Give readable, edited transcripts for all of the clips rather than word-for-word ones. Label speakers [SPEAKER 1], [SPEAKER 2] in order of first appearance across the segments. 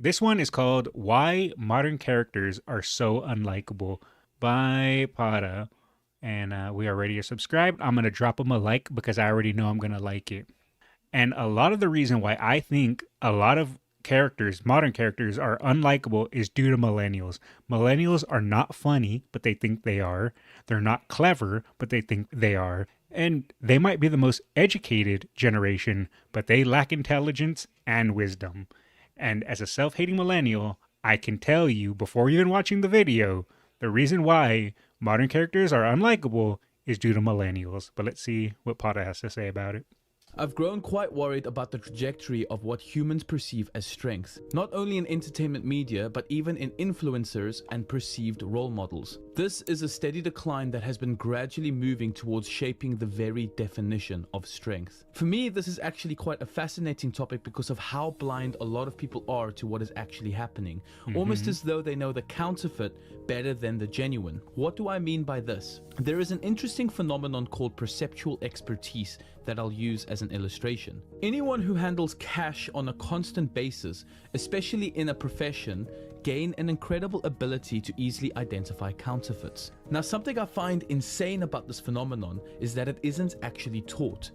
[SPEAKER 1] This one is called Why Modern Characters Are So Unlikable by Pada. And we are ready to subscribe. I'm going to drop them a like because I already know I'm going to like it. And a lot of the reason why I think a lot of characters, modern characters, are unlikable is due to millennials. Millennials are not funny, but they think they are. They're not clever, but they think they are. And they might be the most educated generation, but they lack intelligence and wisdom. And as a self hating millennial, I can tell you before even watching the video, the reason why modern characters are unlikable is due to millennials. But let's see what Potter has to say about it.
[SPEAKER 2] I've grown quite worried about the trajectory of what humans perceive as strength, not only in entertainment media, but even in influencers and perceived role models. This is a steady decline that has been gradually moving towards shaping the very definition of strength. For me, this is actually quite a fascinating topic because of how blind a lot of people are to what is actually happening, almost as though they know the counterfeit better than the genuine. What do I mean by this? There is an interesting phenomenon called perceptual expertise that I'll use as an illustration. Anyone who handles cash on a constant basis, especially in a profession, gain an incredible ability to easily identify counterfeits. Now, something I find insane about this phenomenon is that it isn't actually taught.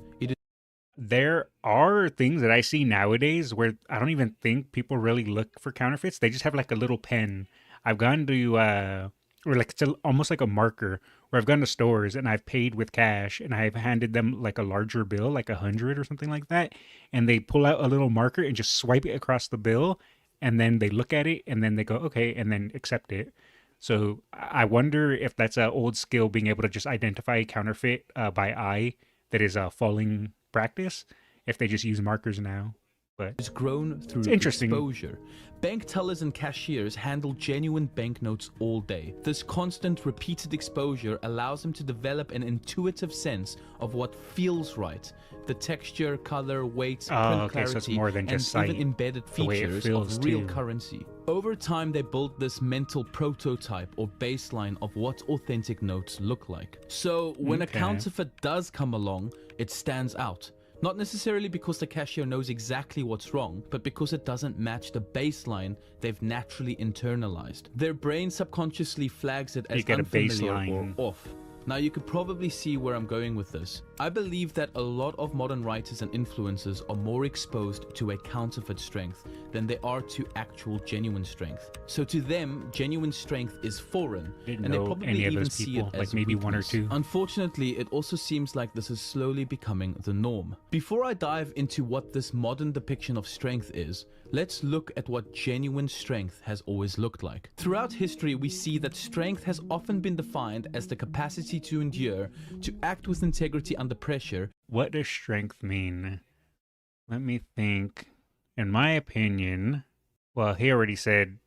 [SPEAKER 1] There are things that I see nowadays where I don't even think people really look for counterfeits. They just have like a little pen. I've gone to or like almost like a marker where I've gone to stores and I've paid with cash and I've handed them like a larger bill, like 100 or something like that, and they pull out a little marker and just swipe it across the bill, and then they look at it and then they go okay and then accept it. So I wonder if that's an old skill, being able to just identify a counterfeit by eye, that is a falling practice if they just use markers now. But
[SPEAKER 2] Is grown
[SPEAKER 1] it's
[SPEAKER 2] through
[SPEAKER 1] interesting.
[SPEAKER 2] exposure. Bank tellers and cashiers handle genuine banknotes all day. This constant, repeated exposure allows them to develop an intuitive sense of what feels right. The texture, color, weight,
[SPEAKER 1] Oh,
[SPEAKER 2] print
[SPEAKER 1] okay. So it's
[SPEAKER 2] clarity,
[SPEAKER 1] more than
[SPEAKER 2] and
[SPEAKER 1] just sight,
[SPEAKER 2] even embedded
[SPEAKER 1] the way it
[SPEAKER 2] features
[SPEAKER 1] feels
[SPEAKER 2] of real
[SPEAKER 1] too.
[SPEAKER 2] currency. Over time, they build this mental prototype or baseline of what authentic notes look like. So when a
[SPEAKER 1] Okay.
[SPEAKER 2] counterfeit does come along, it stands out. Not necessarily because the cashier knows exactly what's wrong, but because it doesn't match the baseline they've naturally internalized. Their brain subconsciously flags it
[SPEAKER 1] You
[SPEAKER 2] as
[SPEAKER 1] get a
[SPEAKER 2] unfamiliar or
[SPEAKER 1] baseline.
[SPEAKER 2] off. Now you could probably see where I'm going with this. I believe that a lot of modern writers and influencers are more exposed to a counterfeit strength than they are to actual genuine strength. So to them, genuine strength is foreign,
[SPEAKER 1] Didn't
[SPEAKER 2] and they
[SPEAKER 1] know
[SPEAKER 2] probably
[SPEAKER 1] any of
[SPEAKER 2] even
[SPEAKER 1] those
[SPEAKER 2] see it
[SPEAKER 1] people,
[SPEAKER 2] as
[SPEAKER 1] like maybe one or
[SPEAKER 2] weakness.
[SPEAKER 1] two.
[SPEAKER 2] Unfortunately, it also seems like this is slowly becoming the norm. Before I dive into what this modern depiction of strength is, let's look at what genuine strength has always looked like. Throughout history, we see that strength has often been defined as the capacity to endure, to act with integrity under pressure.
[SPEAKER 1] What does strength mean? Let me think. In my opinion, well, he already said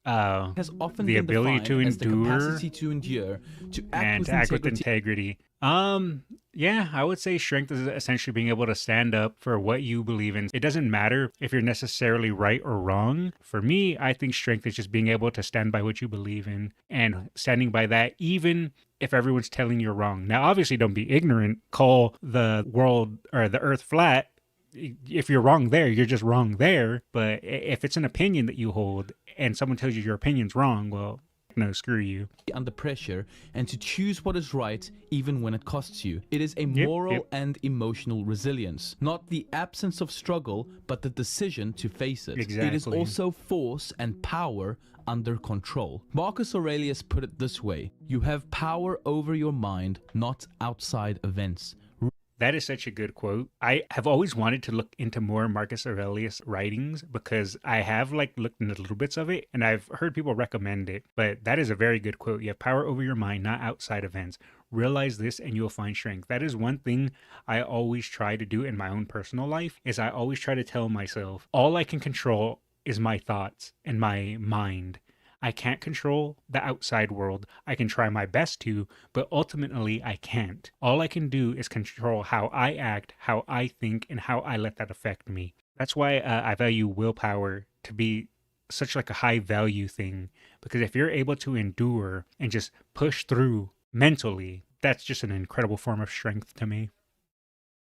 [SPEAKER 2] Has often
[SPEAKER 1] the
[SPEAKER 2] been
[SPEAKER 1] ability
[SPEAKER 2] defined
[SPEAKER 1] to
[SPEAKER 2] as the
[SPEAKER 1] endure
[SPEAKER 2] capacity to endure, to act
[SPEAKER 1] and
[SPEAKER 2] with
[SPEAKER 1] to act with
[SPEAKER 2] integrity
[SPEAKER 1] integrity. Yeah, I would say strength is essentially being able to stand up for what you believe in. It doesn't matter if you're necessarily right or wrong. For me, I think strength is just being able to stand by what you believe in and standing by that, even if everyone's telling you wrong. Now, obviously, don't be ignorant. Call the world or the earth flat. If you're wrong there, you're just wrong there. But if it's an opinion that you hold and someone tells you your opinion's wrong, well, no, screw you.
[SPEAKER 2] under pressure, and to choose what is right even when it costs you. It is a
[SPEAKER 1] Yep,
[SPEAKER 2] moral
[SPEAKER 1] yep.
[SPEAKER 2] and emotional resilience, not the absence of struggle, but the decision to face it. It is
[SPEAKER 1] Exactly.
[SPEAKER 2] also force and power under control. Marcus Aurelius put it this way: you have power over your mind, not outside events.
[SPEAKER 1] That is such a good quote. I have always wanted to look into more Marcus Aurelius writings because I have like looked into little bits of it and I've heard people recommend it. But that is a very good quote. You have power over your mind, not outside events. Realize this and you'll find strength. That is one thing I always try to do in my own personal life is I always try to tell myself all I can control is my thoughts and my mind. I can't control the outside world. I can try my best to, but ultimately I can't. All I can do is control how I act, how I think, and how I let that affect me. That's why I value willpower to be such like a high value thing, because if you're able to endure and just push through mentally, that's just an incredible form of strength to me.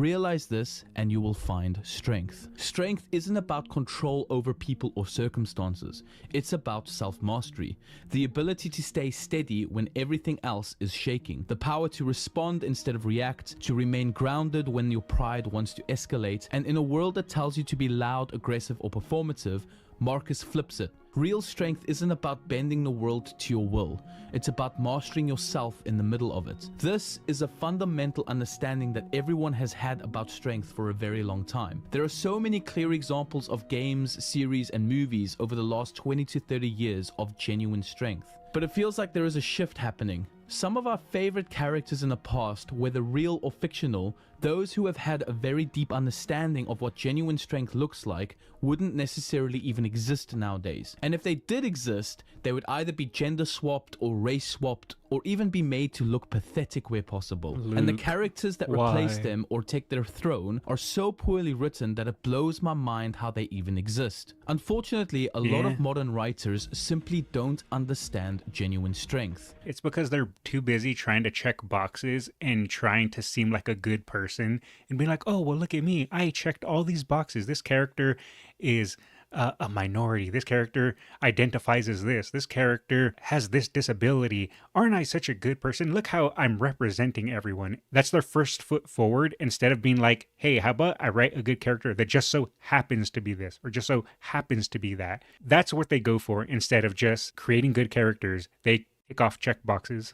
[SPEAKER 2] Realize this and you will find strength. Strength isn't about control over people or circumstances. It's about self-mastery. The ability to stay steady when everything else is shaking. The power to respond instead of react. To remain grounded when your pride wants to escalate. And in a world that tells you to be loud, aggressive, or performative, Marcus flips it. Real strength isn't about bending the world to your will. It's about mastering yourself in the middle of it. This is a fundamental understanding that everyone has had about strength for a very long time. There are so many clear examples of games, series, and movies over the last 20 to 30 years of genuine strength. But it feels like there is a shift happening. Some of our favorite characters in the past, whether real or fictional, those who have had a very deep understanding of what genuine strength looks like, wouldn't necessarily even exist nowadays. And if they did exist, they would either be gender swapped or race swapped, or even be made to look pathetic where possible.
[SPEAKER 1] Luke,
[SPEAKER 2] and the characters that replace
[SPEAKER 1] why?
[SPEAKER 2] them or take their throne are so poorly written that it blows my mind how they even exist. Unfortunately, a lot of modern writers simply don't understand genuine strength.
[SPEAKER 1] It's because they're too busy trying to check boxes and trying to seem like a good person and be like, oh, well, look at me. I checked all these boxes. This character is a minority. This character identifies as this. This character has this disability. Aren't I such a good person? Look how I'm representing everyone. That's their first foot forward instead of being like, hey, how about I write a good character that just so happens to be this or just so happens to be that. That's what they go for instead of just creating good characters. They tick off check boxes.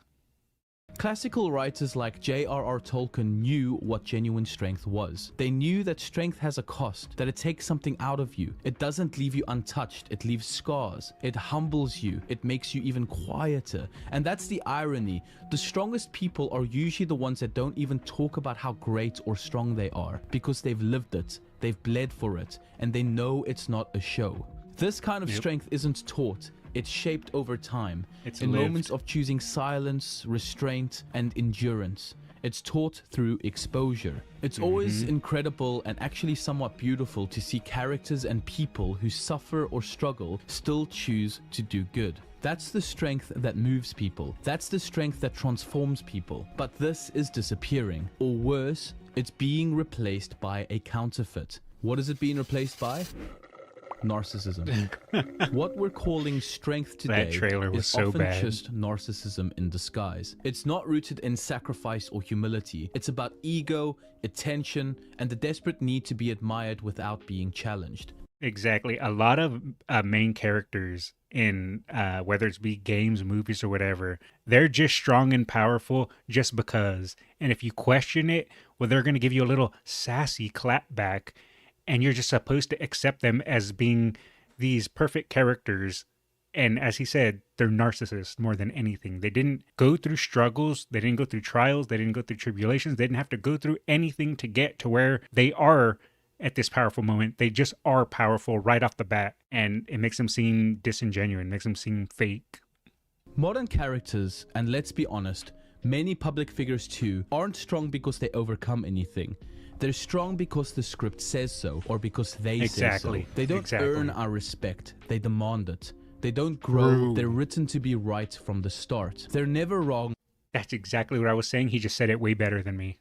[SPEAKER 2] Classical writers like J.R.R. Tolkien knew what genuine strength was. They knew that strength has a cost, that it takes something out of you. It doesn't leave you untouched, it leaves scars. It humbles you, it makes you even quieter. And that's the irony. The strongest people are usually the ones that don't even talk about how great or strong they are, because they've lived it, they've bled for it, and they know it's not a show. This kind of strength isn't taught. It's shaped over time,
[SPEAKER 1] It's
[SPEAKER 2] in
[SPEAKER 1] lived.
[SPEAKER 2] moments of choosing silence, restraint, and endurance. It's taught through exposure. It's always incredible and actually somewhat beautiful to see characters and people who suffer or struggle still choose to do good. That's the strength that moves people. That's the strength that transforms people. But this is disappearing. Or worse, it's being replaced by a counterfeit. What is it being replaced by? Narcissism. What we're calling strength today
[SPEAKER 1] trailer was
[SPEAKER 2] is
[SPEAKER 1] so
[SPEAKER 2] often
[SPEAKER 1] bad.
[SPEAKER 2] just narcissism in disguise. It's not rooted in sacrifice or humility. It's about ego, attention, and the desperate need to be admired without being challenged.
[SPEAKER 1] Exactly. A lot of main characters in whether it's be games, movies, or whatever, they're just strong and powerful just because. And if you question it, well, they're going to give you a little sassy clap back. And you're just supposed to accept them as being these perfect characters. And as he said, they're narcissists more than anything. They didn't go through struggles. They didn't go through trials. They didn't go through tribulations. They didn't have to go through anything to get to where they are at this powerful moment. They just are powerful right off the bat. And it makes them seem disingenuous, makes them seem fake.
[SPEAKER 2] Modern characters, and let's be honest, many public figures too, aren't strong because they overcome anything. They're strong because the script says so, or because they
[SPEAKER 1] Exactly.
[SPEAKER 2] say so. They don't
[SPEAKER 1] Exactly.
[SPEAKER 2] earn our respect, they demand it. They don't grow,
[SPEAKER 1] True.
[SPEAKER 2] they're written to be right from the start. They're never wrong,
[SPEAKER 1] That's exactly what I was saying. He just said it way better than me.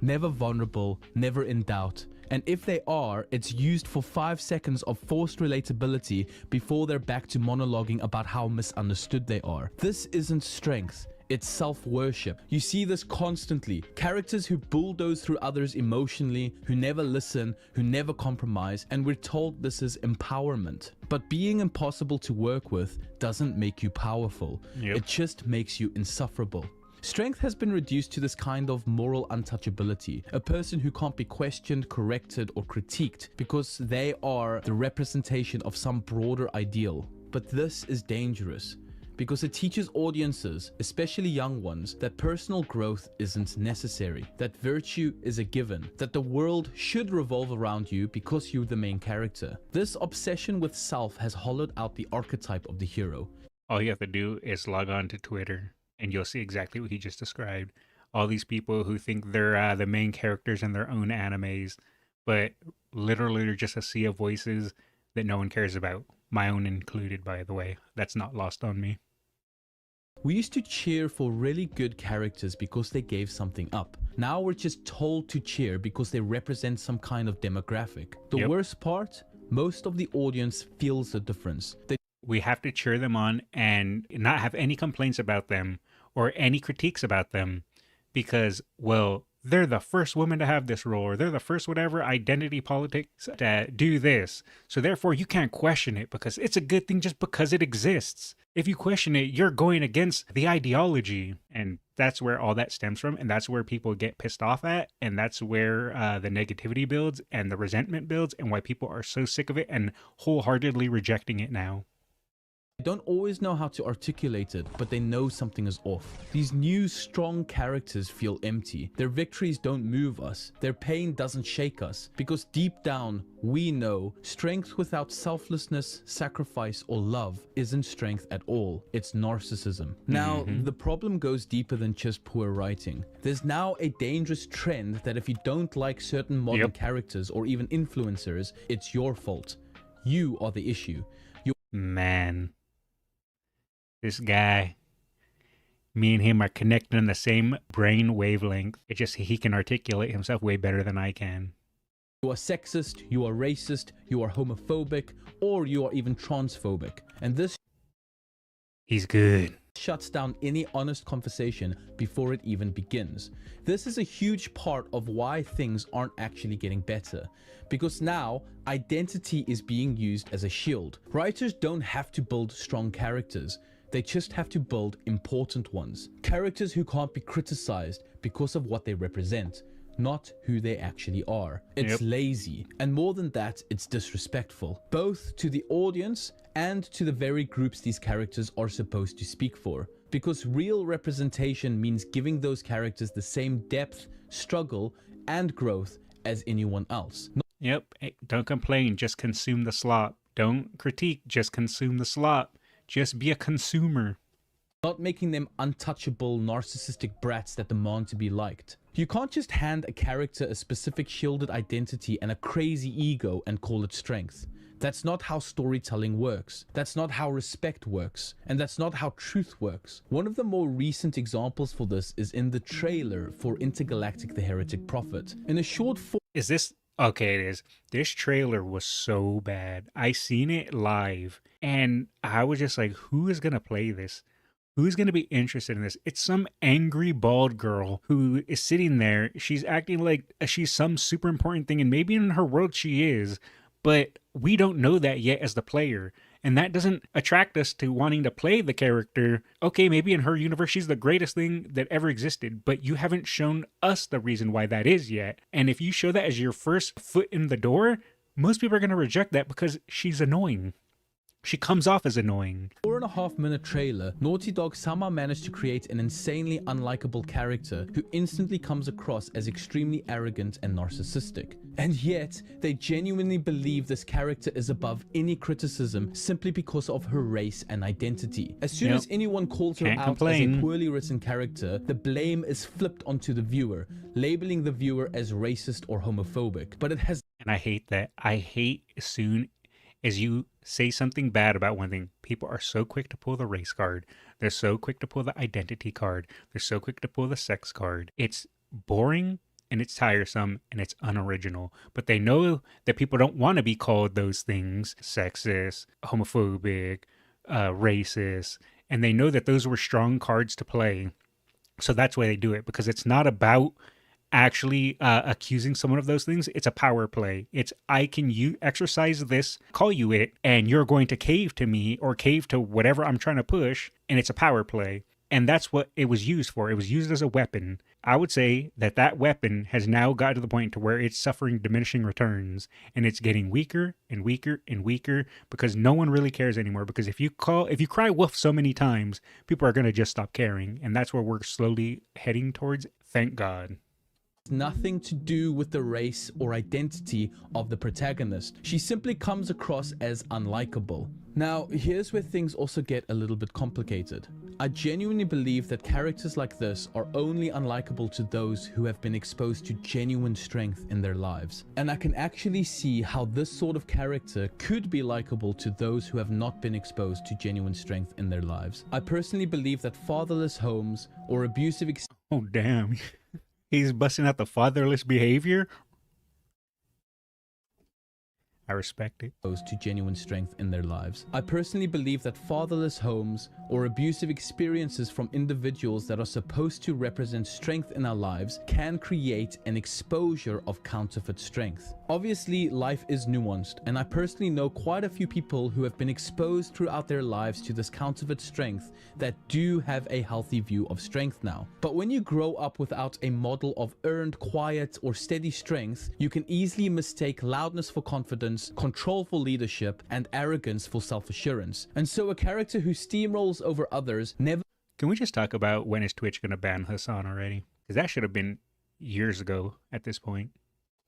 [SPEAKER 2] never vulnerable, never in doubt. And if they are, it's used for 5 seconds of forced relatability before they're back to monologuing about how misunderstood they are. This isn't strength. It's self-worship. You see this constantly. Characters who bulldoze through others emotionally, who never listen, who never compromise, and we're told this is empowerment. But being impossible to work with doesn't make you powerful.
[SPEAKER 1] Yep.
[SPEAKER 2] It just makes you insufferable. Strength has been reduced to this kind of moral untouchability, a person who can't be questioned, corrected, or critiqued because they are the representation of some broader ideal. But this is dangerous, because it teaches audiences, especially young ones, that personal growth isn't necessary, that virtue is a given, that the world should revolve around you because you're the main character. This obsession with self has hollowed out the archetype of the hero.
[SPEAKER 1] All you have to do is log on to Twitter and you'll see exactly what he just described. All these people who think they're the main characters in their own animes, but literally they're just a sea of voices that no one cares about. My own included, by the way. That's not lost on me.
[SPEAKER 2] We used to cheer for really good characters because they gave something up. Now we're just told to cheer because they represent some kind of demographic. The worst part, most of the audience feels the difference.
[SPEAKER 1] We have to cheer them on and not have any complaints about them or any critiques about them because, well, they're the first woman to have this role, or they're the first whatever identity politics to do this. So therefore you can't question it because it's a good thing just because it exists. If you question it, you're going against the ideology. And that's where all that stems from. And that's where people get pissed off at. And that's where the negativity builds and the resentment builds and why people are so sick of it and wholeheartedly rejecting it now.
[SPEAKER 2] They don't always know how to articulate it, but they know something is off. These new, strong characters feel empty. Their victories don't move us. Their pain doesn't shake us. Because deep down, we know strength without selflessness, sacrifice, or love isn't strength at all. It's narcissism. Now, the problem goes deeper than just poor writing. There's now a dangerous trend that if you don't like certain modern characters or even influencers, it's your fault. You are the issue.
[SPEAKER 1] Man. This guy, me and him are connected on the same brain wavelength. It's just he can articulate himself way better than I can.
[SPEAKER 2] You are sexist, you are racist, you are homophobic, or you are even transphobic. And this
[SPEAKER 1] He's good.
[SPEAKER 2] Shuts down any honest conversation before it even begins. This is a huge part of why things aren't actually getting better. Because now, identity is being used as a shield. Writers don't have to build strong characters. They just have to build important ones. Characters who can't be criticized because of what they represent, not who they actually are. It's lazy, and more than that, it's disrespectful, both to the audience and to the very groups these characters are supposed to speak for. Because real representation means giving those characters the same depth, struggle, and growth as anyone else.
[SPEAKER 1] Hey, don't complain, just consume the slop. Don't critique, just consume the slop. Just be a consumer.
[SPEAKER 2] Not making them untouchable, narcissistic brats that demand to be liked. You can't just hand a character a specific shielded identity and a crazy ego and call it strength. That's not how storytelling works. That's not how respect works. And that's not how truth works. One of the more recent examples for this is in the trailer for Intergalactic: The Heretic Prophet. In a short form...
[SPEAKER 1] Is this... Okay, it is. This trailer was so bad. I seen it live and I was just like, who is going to play this? Who's going to be interested in this? It's some angry bald girl who is sitting there. She's acting like she's some super important thing, and maybe in her world she is, but we don't know that yet as the player. And that doesn't attract us to wanting to play the character. Okay, maybe in her universe, she's the greatest thing that ever existed, but you haven't shown us the reason why that is yet. And if you show that as your first foot in the door, most people are going to reject that because she's annoying. She comes off as annoying.
[SPEAKER 2] 4.5-minute trailer, Naughty Dog somehow managed to create an insanely unlikable character who instantly comes across as extremely arrogant and narcissistic. And yet, they genuinely believe this character is above any criticism simply because of her race and identity. As soon as anyone calls her out as a poorly written character, the blame is flipped onto the viewer, labeling the viewer as racist or homophobic. But it has...
[SPEAKER 1] And I hate that. I hate as soon as you say something bad about one thing, people are so quick to pull the race card. They're so quick to pull the identity card. They're so quick to pull the sex card. It's boring and it's tiresome and it's unoriginal. But they know that people don't want to be called those things, sexist, homophobic, racist. And they know that those were strong cards to play. So that's why they do it, because it's not about actually accusing someone of those things. It's a power play. It's, I can exercise this, call you it, and you're going to cave to me or cave to whatever I'm trying to push, and it's a power play. And that's what it was used for. It was used as a weapon. I would say that that weapon has now got to the point to where it's suffering diminishing returns, and it's getting weaker and weaker and weaker because no one really cares anymore. Because if you cry wolf so many times, people are going to just stop caring, and that's where we're slowly heading towards. Thank God.
[SPEAKER 2] Nothing to do with the race or identity of the protagonist. She simply comes across as unlikable. Now, here's where things also get a little bit complicated. I genuinely believe that characters like this are only unlikable to those who have been exposed to genuine strength in their lives. And I can actually see how this sort of character could be likable to those who have not been exposed to genuine strength in their lives. I personally believe that fatherless homes or abusive...
[SPEAKER 1] Oh, damn. He's busting out the fatherless behavior. I respect it.
[SPEAKER 2] To genuine strength in their lives. I personally believe that fatherless homes or abusive experiences from individuals that are supposed to represent strength in our lives can create an exposure of counterfeit strength. Obviously, life is nuanced, and I personally know quite a few people who have been exposed throughout their lives to this counterfeit strength that do have a healthy view of strength now. But when you grow up without a model of earned, quiet, or steady strength, you can easily mistake loudness for confidence, control for leadership, and arrogance for self-assurance. And so a character who steamrolls over others never...
[SPEAKER 1] Can we just talk about when is Twitch going to ban Hassan already? Because that should have been years ago at this point.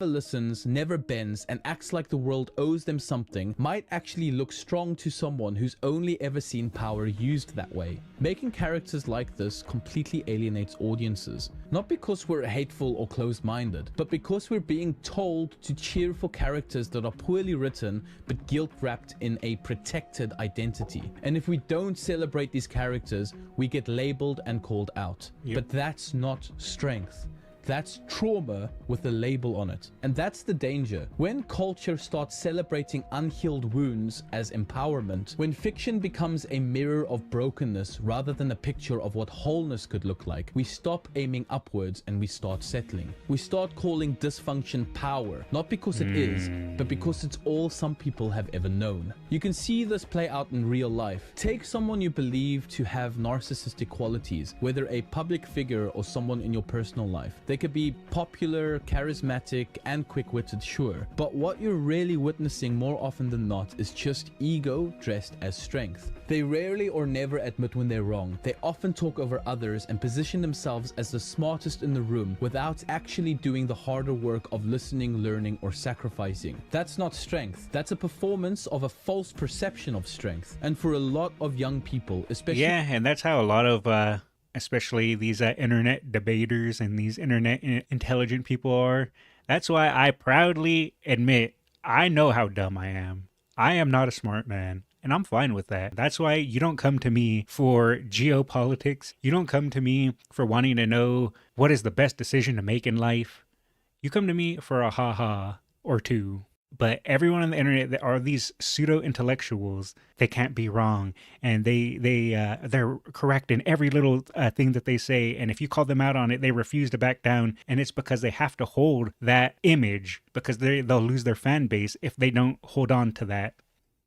[SPEAKER 2] listens, never bends, and acts like the world owes them something might actually look strong to someone who's only ever seen power used that way. Making characters like this completely alienates audiences, not because we're hateful or closed-minded, but because we're being told to cheer for characters that are poorly written but guilt-wrapped in a protected identity. And if we don't celebrate these characters, we get labeled and called out. But that's not strength. That's trauma with a label on it. And that's the danger. When culture starts celebrating unhealed wounds as empowerment, when fiction becomes a mirror of brokenness rather than a picture of what wholeness could look like, we stop aiming upwards and we start settling. We start calling dysfunction power, not because it is, but because it's all some people have ever known. You can see this play out in real life. Take someone you believe to have narcissistic qualities, whether a public figure or someone in your personal life. They could be popular, charismatic, and quick-witted, sure. But what you're really witnessing more often than not is just ego dressed as strength. They rarely or never admit when they're wrong. They often talk over others and position themselves as the smartest in the room without actually doing the harder work of listening, learning, or sacrificing. That's not strength. That's a performance of a false perception of strength. And for a lot of young people, especially...
[SPEAKER 1] Yeah, and that's how a lot of... especially these internet debaters and these internet intelligent people are. That's why I proudly admit I know how dumb I am. I am not a smart man, and I'm fine with that. That's why you don't come to me for geopolitics. You don't come to me for wanting to know what is the best decision to make in life. You come to me for a ha-ha or two. But everyone on the internet that are these pseudo intellectuals, they can't be wrong, and they're correct in every little thing that they say. And if you call them out on it, they refuse to back down, and it's because they have to hold that image because they'll lose their fan base if they don't hold on to that.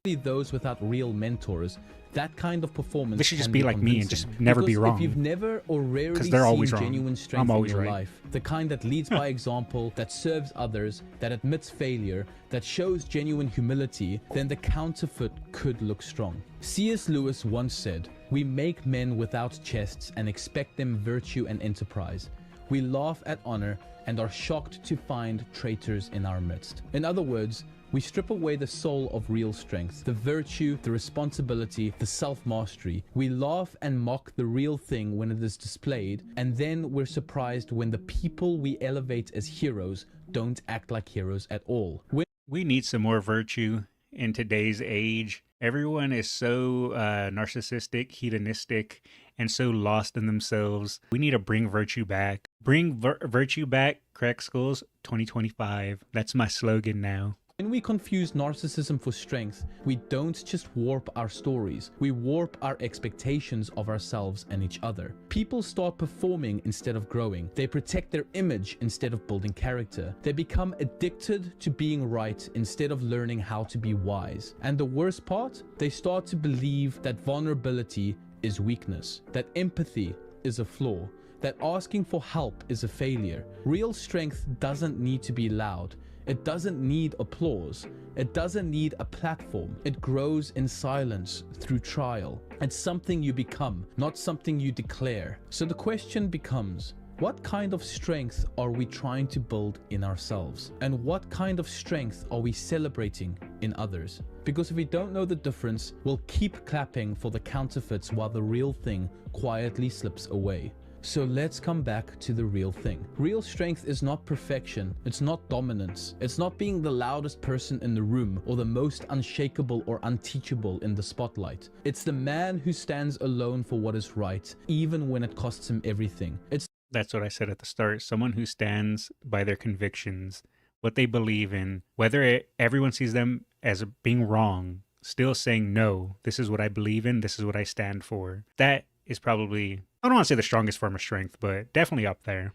[SPEAKER 2] Those without real mentors, that kind of performance.
[SPEAKER 1] They should just be like me and just never be wrong.
[SPEAKER 2] If you've never or rarely
[SPEAKER 1] they're
[SPEAKER 2] seen
[SPEAKER 1] always wrong.
[SPEAKER 2] genuine strength in your
[SPEAKER 1] right.
[SPEAKER 2] life, the kind that leads by example, that serves others, that admits failure, that shows genuine humility, then the counterfeit could look strong. C.S. Lewis once said, "We make men without chests and expect them virtue and enterprise. We laugh at honor and are shocked to find traitors in our midst." In other words, we strip away the soul of real strength, the virtue, the responsibility, the self-mastery. We laugh and mock the real thing when it is displayed, and then we're surprised when the people we elevate as heroes don't act like heroes at all.
[SPEAKER 1] We need some more virtue in today's age. Everyone is so narcissistic, hedonistic, and so lost in themselves. We need to bring virtue back. Bring virtue back, Crack Skulls 2025. That's my slogan now.
[SPEAKER 2] When we confuse narcissism for strength, we don't just warp our stories, we warp our expectations of ourselves and each other. People start performing instead of growing. They protect their image instead of building character. They become addicted to being right instead of learning how to be wise. And the worst part? They start to believe that vulnerability is weakness, that empathy is a flaw, that asking for help is a failure. Real strength doesn't need to be loud. It doesn't need applause. It doesn't need a platform. It grows in silence through trial. It's something you become, not something you declare. So the question becomes, what kind of strength are we trying to build in ourselves? And what kind of strength are we celebrating in others? Because if we don't know the difference, we'll keep clapping for the counterfeits while the real thing quietly slips away. So let's come back to the real thing. Real strength is not perfection. It's not dominance. It's not being the loudest person in the room or the most unshakable or unteachable in the spotlight. It's the man who stands alone for what is right, even when it costs him everything. It's
[SPEAKER 1] That's what I said at the start. Someone who stands by their convictions, what they believe in, whether everyone sees them as being wrong, still saying, no, this is what I believe in, this is what I stand for. That is probably, I don't want to say the strongest form of strength, but definitely up there.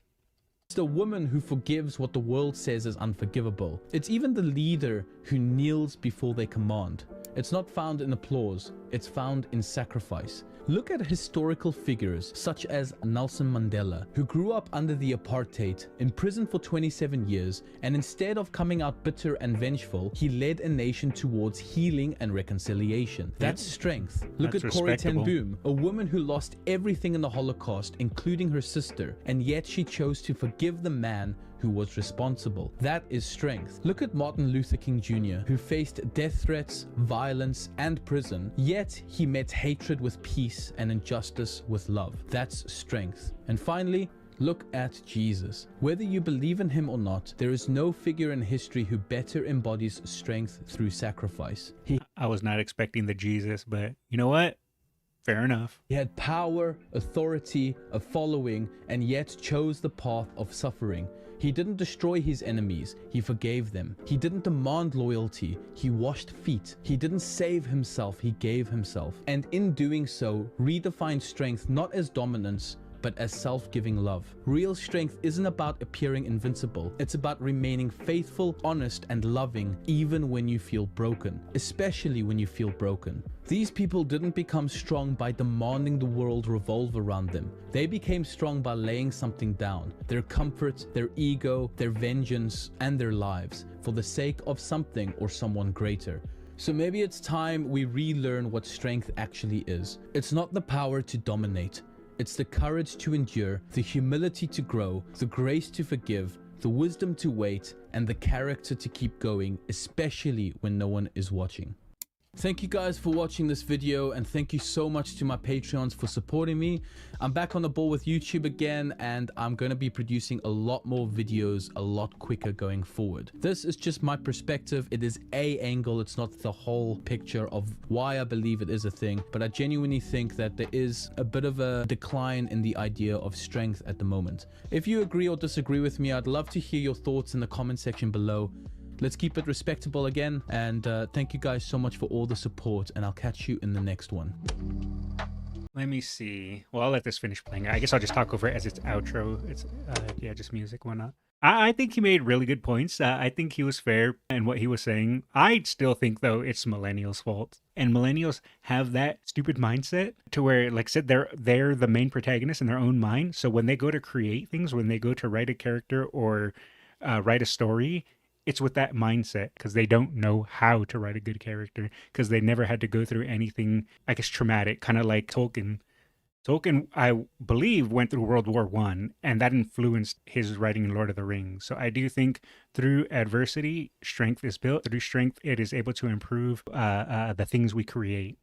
[SPEAKER 2] It's the woman who forgives what the world says is unforgivable. It's even the leader who kneels before they command. It's not found in applause, it's found in sacrifice. Look at historical figures such as Nelson Mandela, who grew up under the apartheid, imprisoned for 27 years, and instead of coming out bitter and vengeful, he led a nation towards healing and reconciliation. That's strength. Look at Corrie ten Boom, a woman who lost everything in the Holocaust, including her sister, and yet she chose to forgive the man who was responsible. That is strength. Look at Martin Luther King Jr., who faced death threats, violence, and prison, yet he met hatred with peace and injustice with love. That's strength. And finally, look at Jesus. Whether you believe in him or not, there is no figure in history who better embodies strength through sacrifice.
[SPEAKER 1] I was not expecting the Jesus, but you know what? Fair enough.
[SPEAKER 2] He had power, authority, a following, and yet chose the path of suffering. He didn't destroy his enemies, he forgave them. He didn't demand loyalty, he washed feet. He didn't save himself, he gave himself. And in doing so, redefined strength not as dominance, but as self-giving love. Real strength isn't about appearing invincible. It's about remaining faithful, honest, and loving even when you feel broken, especially when you feel broken. These people didn't become strong by demanding the world revolve around them. They became strong by laying something down, their comfort, their ego, their vengeance, and their lives, for the sake of something or someone greater. So maybe it's time we relearn what strength actually is. It's not the power to dominate. It's the courage to endure, the humility to grow, the grace to forgive, the wisdom to wait, and the character to keep going, especially when no one is watching. Thank you guys for watching this video, and thank you so much to my Patreons for supporting me. I'm back on the ball with YouTube again, and I'm going to be producing a lot more videos a lot quicker going forward. This is just my perspective. It is a angle. It's not the whole picture of why I believe it is a thing, but I genuinely think that there is a bit of a decline in the idea of strength at the moment. If you agree or disagree with me, I'd love to hear your thoughts in the comment section below. Let's keep it respectable again, and thank you guys so much for all the support, and I'll catch you in the next one.
[SPEAKER 1] Let me see. Well, I'll let this finish playing. I guess I'll just talk over it as its outro. It's yeah, just music, whatnot. I think he made really good points. I think he was fair in what he was saying. I still think, though, it's millennials' fault. And millennials have that stupid mindset to where, like I said, they're the main protagonist in their own mind. So when they go to create things, when they go to write a character or write a story, it's with that mindset because they don't know how to write a good character because they never had to go through anything, I guess, traumatic, kind of like Tolkien. Tolkien, I believe, went through World War I, and that influenced his writing in Lord of the Rings. So I do think through adversity, strength is built. Through strength, it is able to improve the things we create.